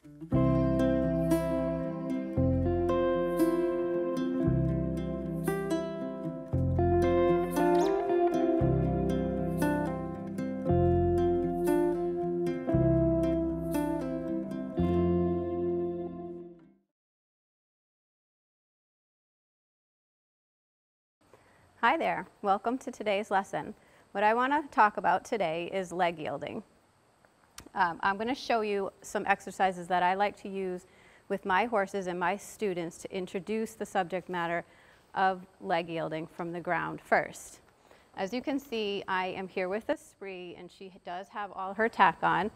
Hi there, welcome to today's lesson. What I want to talk about today is leg yielding. I'm going to show you some exercises that I like to use with my horses and my students to introduce the subject matter of leg yielding from the ground first. As you can see, I am here with Esprit, and she does have all her tack on.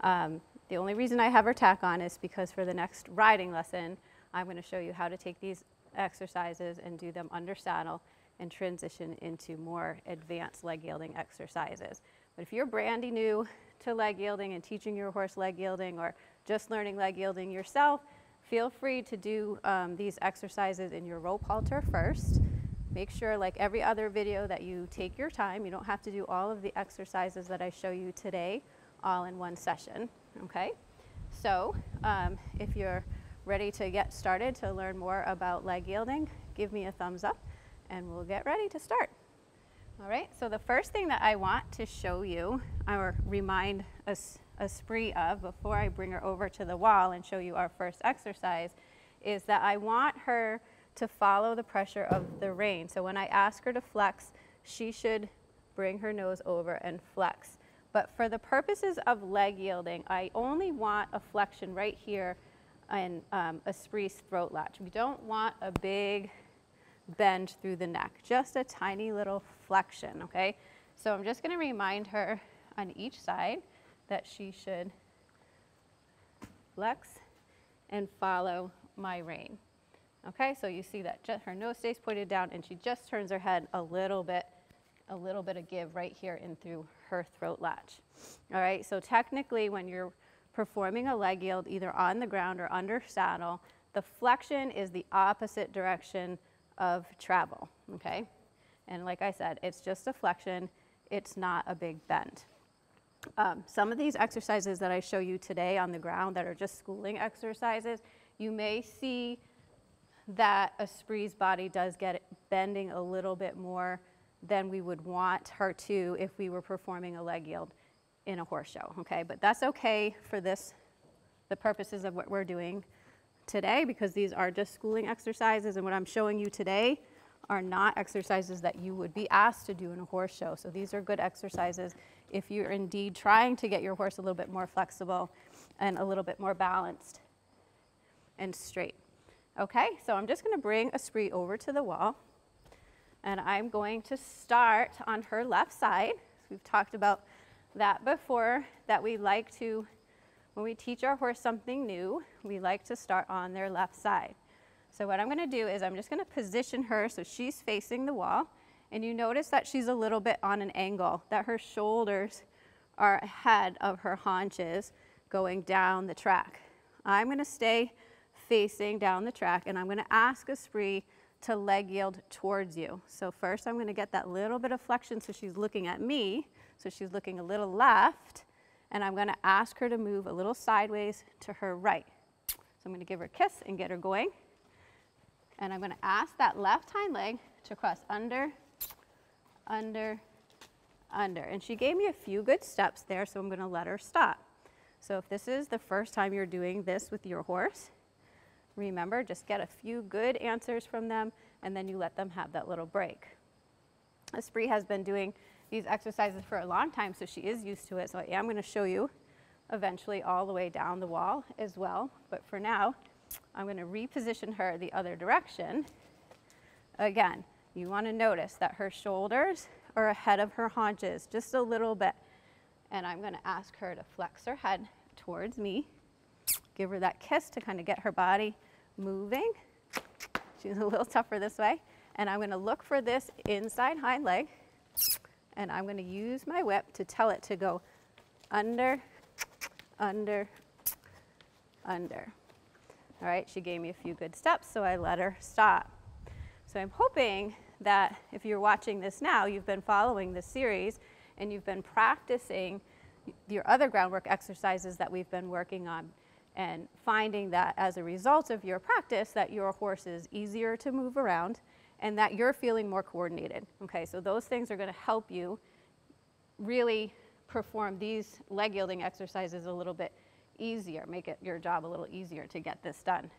The only reason I have her tack on is because for the next riding lesson, I'm going to show you how to take these exercises and do them under saddle and transition into more advanced leg yielding exercises. But if you're brandy new to leg yielding and teaching your horse leg yielding, or just learning leg yielding yourself, feel free to do these exercises in your rope halter first. Make sure, like every other video, that you take your time. You don't have to do all of the exercises that I show you today all in one session, okay? So if you're ready to get started to learn more about leg yielding, give me a thumbs up and we'll get ready to start. All right, so the first thing that I want to show you or remind Esprit of before I bring her over to the wall and show you our first exercise is that I want her to follow the pressure of the rein. So when I ask her to flex, she should bring her nose over and flex. But for the purposes of leg yielding, I only want a flexion right here in Esprit's throat latch. We don't want a big bend through the neck, just a tiny little flexion, okay? So I'm just going to remind her on each side that she should flex and follow my rein. Okay, so you see that her nose stays pointed down and she just turns her head a little bit of give right here in through her throat latch. All right, so technically when you're performing a leg yield either on the ground or under saddle, the flexion is the opposite direction of travel, okay? And like I said, it's just a flexion, it's not a big bend. Some of these exercises that I show you today on the ground that are just schooling exercises, you may see that Esprit's body does get bending a little bit more than we would want her to if we were performing a leg yield in a horse show, okay? But that's okay for the purposes of what we're doing today, because these are just schooling exercises, and what I'm showing you today are not exercises that you would be asked to do in a horse show. So these are good exercises if you're indeed trying to get your horse a little bit more flexible and a little bit more balanced and straight. Okay, so I'm just going to bring Esprit over to the wall, and I'm going to start on her left side. We've talked about that before, that we like to, when we teach our horse something new, we like to start on their left side. So what I'm going to do is I'm just going to position her so she's facing the wall, and you notice that she's a little bit on an angle, that her shoulders are ahead of her haunches going down the track. I'm going to stay facing down the track, and I'm going to ask Esprit to leg yield towards you. So first I'm going to get that little bit of flexion so she's looking at me, so she's looking a little left, and I'm going to ask her to move a little sideways to her right. So I'm going to give her a kiss and get her going. And I'm going to ask that left hind leg to cross under, under, under. And she gave me a few good steps there, so I'm going to let her stop. So if this is the first time you're doing this with your horse, remember, just get a few good answers from them, and then you let them have that little break. Esprit has been doing these exercises for a long time, so she is used to it. So I am going to show you eventually all the way down the wall as well. But for now, I'm going to reposition her the other direction. Again, you want to notice that her shoulders are ahead of her haunches just a little bit. And I'm going to ask her to flex her head towards me. Give her that kiss to kind of get her body moving. She's a little tougher this way. And I'm going to look for this inside hind leg. And I'm going to use my whip to tell it to go under, under, under. All right, she gave me a few good steps, so I let her stop. So I'm hoping that if you're watching this now, you've been following this series and you've been practicing your other groundwork exercises that we've been working on. and finding that as a result of your practice that your horse is easier to move around and that you're feeling more coordinated. Okay, so those things are going to help you really perform these leg yielding exercises a little bit easier, make it your job a little easier to get this done.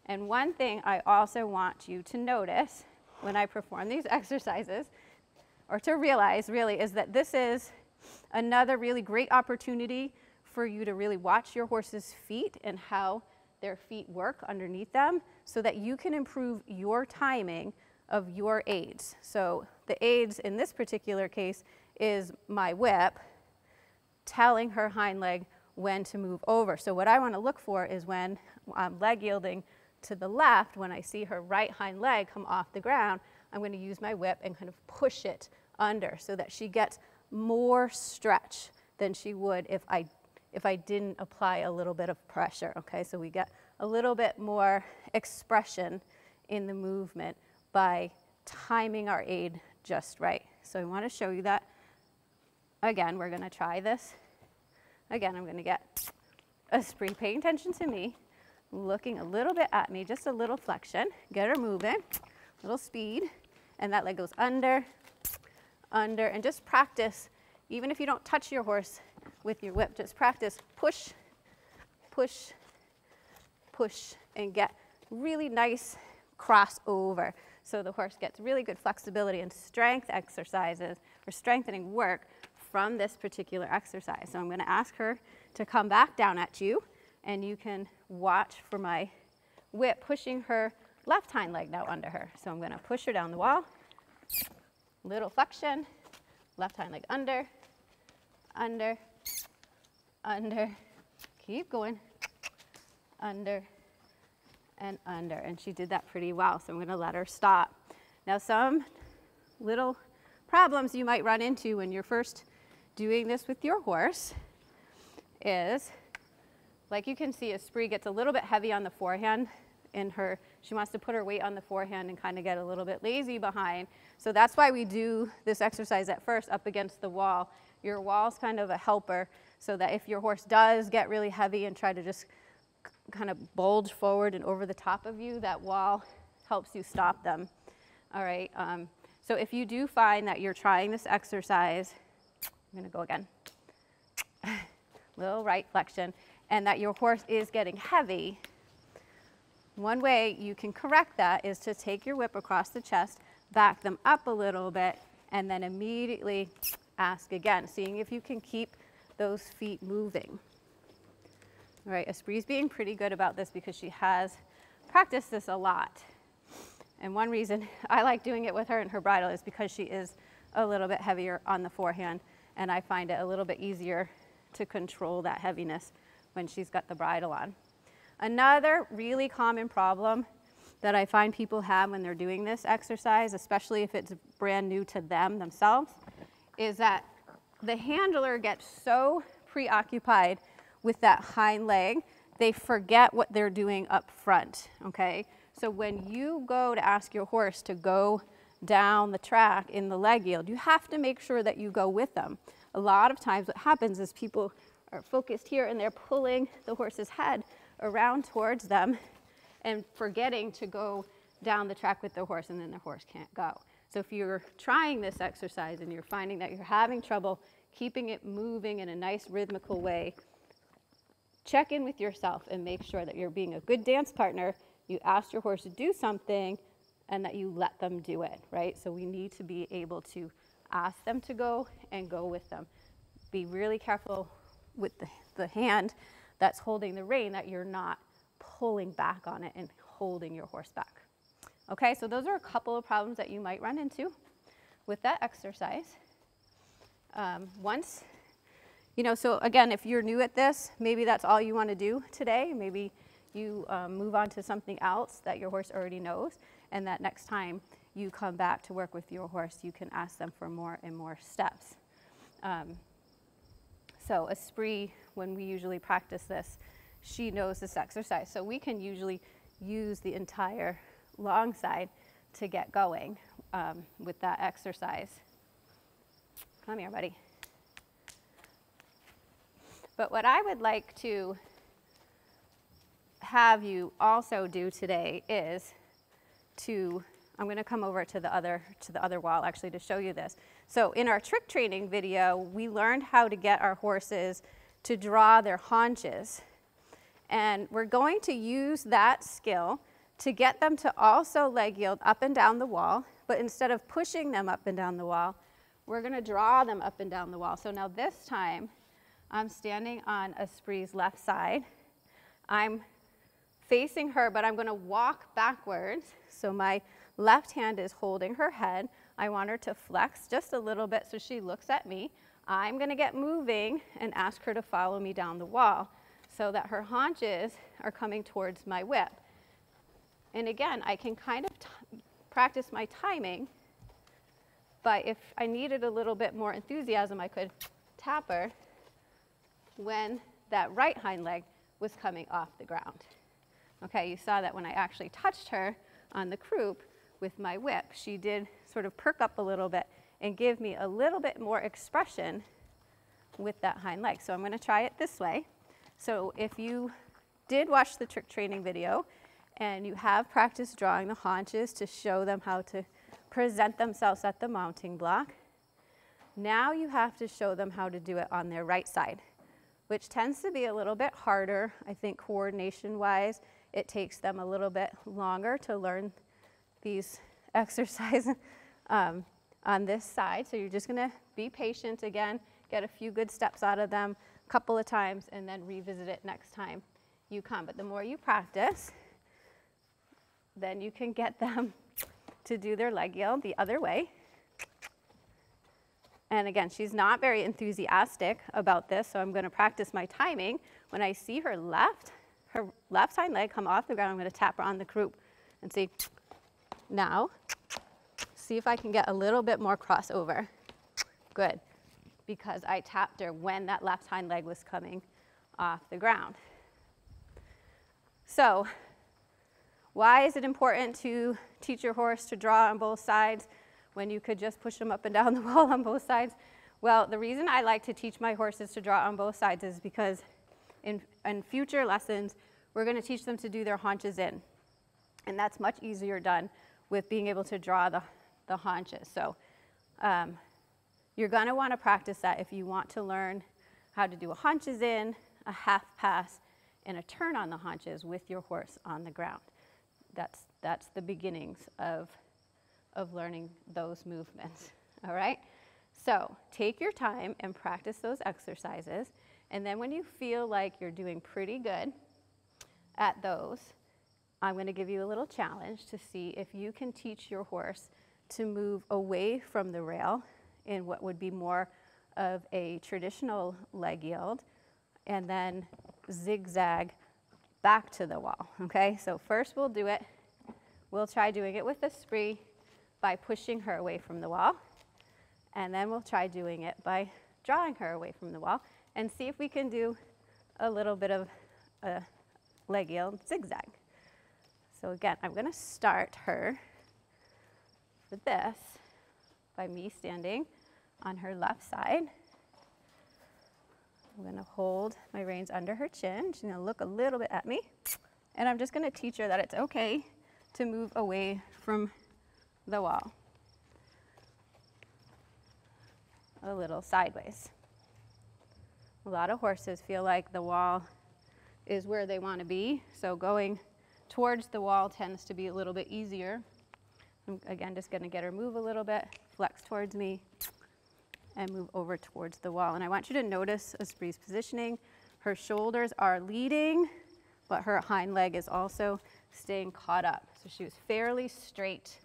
And one thing I also want you to notice when I perform these exercises, or to realize really, is that this is another really great opportunity for you to really watch your horse's feet and how their feet work underneath them so that you can improve your timing of your aids. So the aids in this particular case is my whip telling her hind leg when to move over. So what I want to look for is when I'm leg yielding to the left, when I see her right hind leg come off the ground, I'm going to use my whip and kind of push it under so that she gets more stretch than she would if I didn't apply a little bit of pressure. Okay, so we get a little bit more expression in the movement by timing our aid just right. So I want to show you that. Again, we're going to try this. Again, I'm going to get Esprit paying attention to me, looking a little bit at me, just a little flexion, get her moving, little speed, and that leg goes under, under, and just practice, even if you don't touch your horse with your whip, just practice push, push, push, and get really nice crossover. So the horse gets really good flexibility and strength exercises or strengthening work from this particular exercise. So I'm going to ask her to come back down at you, and you can watch for my whip pushing her left hind leg now under her. So I'm going to push her down the wall, little flexion, left hind leg under, under, under, keep going, under, and under. And she did that pretty well, so I'm going to let her stop. Now some little problems you might run into when you're first doing this with your horse is, like you can see, Esprit gets a little bit heavy on the forehand in her. She wants to put her weight on the forehand and kind of get a little bit lazy behind. So that's why we do this exercise at first up against the wall. Your wall's kind of a helper so that if your horse does get really heavy and try to just kind of bulge forward and over the top of you, that wall helps you stop them. All right, so if you do find that you're trying this exercise, I'm going to go again, little right flexion, and that your horse is getting heavy, one way you can correct that is to take your whip across the chest, back them up a little bit, and then immediately ask again, seeing if you can keep those feet moving. All right, Esprit's being pretty good about this because she has practiced this a lot. And one reason I like doing it with her and her bridle is because she is a little bit heavier on the forehand, and I find it a little bit easier to control that heaviness when she's got the bridle on. Another really common problem that I find people have when they're doing this exercise, especially if it's brand new to them themselves, is that the handler gets so preoccupied with that hind leg, they forget what they're doing up front, okay? So when you go to ask your horse to go down the track in the leg yield, you have to make sure that you go with them. A lot of times what happens is people are focused here and they're pulling the horse's head around towards them and forgetting to go down the track with the horse, and then the horse can't go. So if you're trying this exercise and you're finding that you're having trouble keeping it moving in a nice rhythmical way, check in with yourself and make sure that you're being a good dance partner. You asked your horse to do something and that you let them do it, right? So we need to be able to ask them to go and go with them. Be really careful with the hand that's holding the rein, that you're not pulling back on it and holding your horse back. Okay, so those are a couple of problems that you might run into with that exercise. So again, if you're new at this, maybe that's all you want to do today. Maybe you move on to something else that your horse already knows, and that next time you come back to work with your horse, you can ask them for more and more steps. So Esprit, when we usually practice this, she knows this exercise. So we can usually use the entire long side to get going with that exercise. Come here, buddy. But what I would like to have you also do today is I'm going to come over to the other wall actually to show you this. So in our trick training video, we learned how to get our horses to draw their haunches. And we're going to use that skill to get them to also leg yield up and down the wall, but instead of pushing them up and down the wall, we're going to draw them up and down the wall. So now this time, I'm standing on Espree's left side. I'm facing her, but I'm going to walk backwards. So my left hand is holding her head. I want her to flex just a little bit so she looks at me. I'm going to get moving and ask her to follow me down the wall so that her haunches are coming towards my whip. And again, I can kind of practice my timing, but if I needed a little bit more enthusiasm, I could tap her when that right hind leg was coming off the ground. Okay, you saw that when I actually touched her on the croup with my whip, she did sort of perk up a little bit and give me a little bit more expression with that hind leg. So I'm going to try it this way. So if you did watch the trick training video and you have practiced drawing the haunches to show them how to present themselves at the mounting block, now you have to show them how to do it on their right side, which tends to be a little bit harder. I think coordination-wise, it takes them a little bit longer to learn these exercises on this side. So you're just going to be patient again, get a few good steps out of them a couple of times, and then revisit it next time you come. But the more you practice, then you can get them to do their leg yield the other way. And again, she's not very enthusiastic about this, so I'm going to practice my timing. When I see her left hind leg come off the ground, I'm going to tap her on the croup and see. Now, see if I can get a little bit more crossover. Good, because I tapped her when that left hind leg was coming off the ground. So, why is it important to teach your horse to draw on both sides when you could just push them up and down the wall on both sides? Well, the reason I like to teach my horses to draw on both sides is because in future lessons, we're going to teach them to do their haunches in. And that's much easier done with being able to draw the haunches. So you're going to want to practice that if you want to learn how to do a haunches in, a half pass, and a turn on the haunches with your horse on the ground. That's the beginnings of learning those movements, all right? So take your time and practice those exercises, and then when you feel like you're doing pretty good at those, I'm going to give you a little challenge to see if you can teach your horse to move away from the rail in what would be more of a traditional leg yield, and then zigzag back to the wall, okay? So first we'll try doing it with Espree by pushing her away from the wall, and then we'll try doing it by drawing her away from the wall and see if we can do a little bit of a leg yield zigzag. So again, I'm going to start her for this by me standing on her left side. I'm going to hold my reins under her chin. She's going to look a little bit at me. And I'm just going to teach her that it's okay to move away from the wall. A little sideways. A lot of horses feel like the wall is where they want to be, so going towards the wall tends to be a little bit easier. I'm again just going to get her move a little bit, flex towards me, and move over towards the wall. And I want you to notice Espree's positioning. Her shoulders are leading, but her hind leg is also staying caught up. So she was fairly straight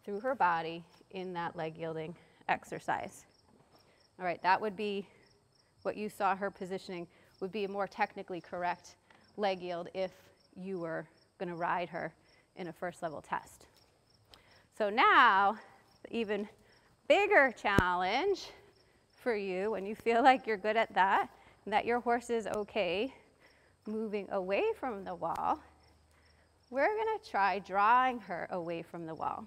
through her body in that leg yielding exercise. All right, that would be what you saw her positioning would be a more technically correct leg yield if you were going to ride her in a first level test. So now, the even bigger challenge for you when you feel like you're good at that and that your horse is okay moving away from the wall, we're going to try drawing her away from the wall.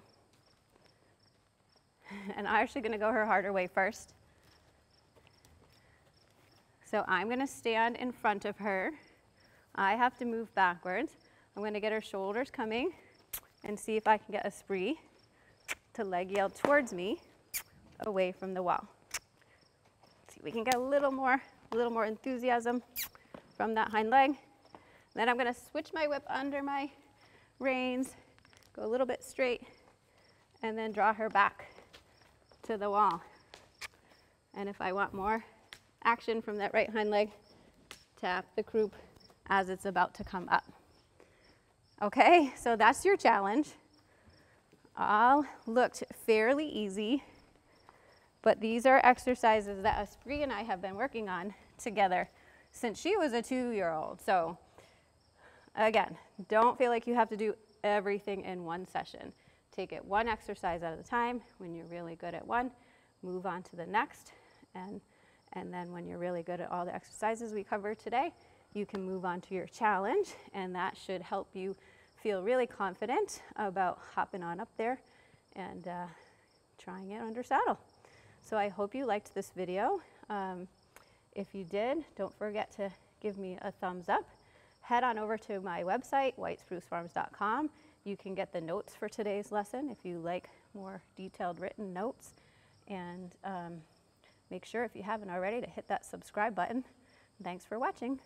And I'm actually going to go her harder way first. So I'm going to stand in front of her I have to move backwards. I'm going to get her shoulders coming and see if I can get Esprit to leg yield towards me away from the wall. See if we can get a little more enthusiasm from that hind leg. Then I'm going to switch my whip under my reins, go a little bit straight, and then draw her back to the wall. And if I want more action from that right hind leg, tap the croup as it's about to come up. Okay, so that's your challenge. All looked fairly easy, but these are exercises that Esprit and I have been working on together since she was a 2-year-old. So again, don't feel like you have to do everything in one session. Take it one exercise at a time. When you're really good at one, move on to the next. And then when you're really good at all the exercises we covered today, you can move on to your challenge, and that should help you feel really confident about hopping on up there and trying it under saddle. So I hope you liked this video. If you did, don't forget to give me a thumbs up. Head on over to my website, whitesprucefarms.com. You can get the notes for today's lesson if you like more detailed written notes. And make sure, if you haven't already, to hit that subscribe button. Thanks for watching.